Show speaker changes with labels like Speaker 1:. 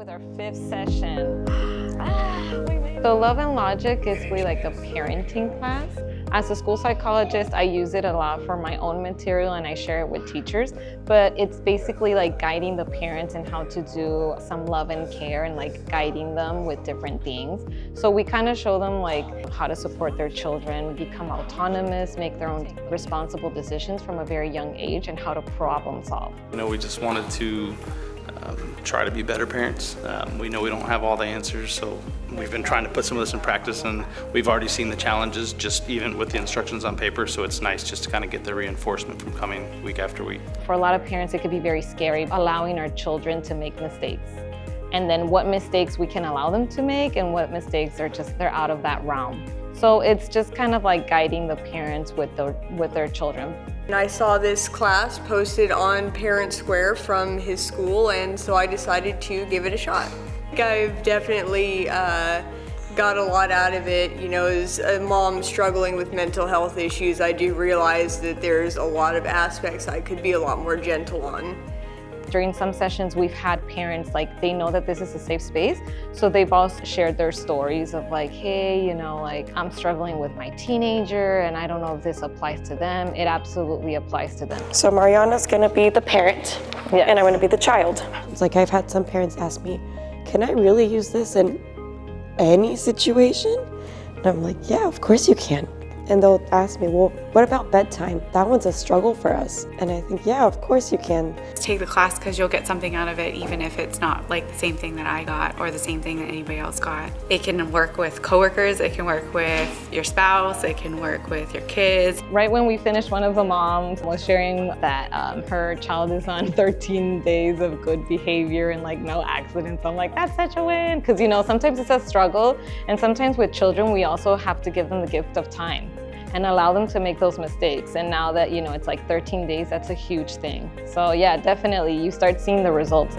Speaker 1: with our 5th session. So Love and Logic is really like a parenting class. As a school psychologist, I use it a lot for my own material and I share it with teachers, but it's basically like guiding the parents in how to do some love and care and like guiding them with different things. So we kind of show them like how to support their children, become autonomous, make their own responsible decisions from a very young age, and how to problem solve.
Speaker 2: You know, we just wanted to try to be better parents. We know we don't have all the answers, so we've been trying to put some of this in practice, and we've already seen the challenges just even with the instructions on paper, so it's nice just to kind of get the reinforcement from coming week after week.
Speaker 1: For a lot of parents, it could be very scary allowing our children to make mistakes, and then what mistakes we can allow them to make and what mistakes are just, they're out of that realm. So it's just kind of like guiding the parents with their children.
Speaker 3: And I saw this class posted on Parent Square from his school, and so I decided to give it a shot. I've definitely got a lot out of it. You know, as a mom struggling with mental health issues, I do realize that there's a lot of aspects I could be a lot more gentle on.
Speaker 1: During some sessions, we've had parents, like, they know that this is a safe space, so they've also shared their stories of like, hey, you know, like, I'm struggling with my teenager and I don't know if this applies to them. It absolutely applies to them.
Speaker 4: So Mariana's gonna be the parent,
Speaker 1: Yes.
Speaker 4: and I'm gonna be the child. It's like I've had some parents ask me, can I really use this in any situation? And I'm like, yeah, of course you can. And they'll ask me, well, what about bedtime? That one's a struggle for us. And I think, yeah, of course you can.
Speaker 5: Take the class because you'll get something out of it, even if it's not like the same thing that I got or the same thing that anybody else got. It can work with coworkers, it can work with your spouse, it can work with your kids.
Speaker 1: Right when we finished, one of the moms was sharing that her child is on 13 days of good behavior and like no accidents. I'm like, that's such a win. Because, you know, sometimes it's a struggle, and sometimes with children, we also have to give them the gift of time and allow them to make those mistakes. And now that, you know, it's like 13 days, that's a huge thing. So yeah, definitely, you start seeing the results.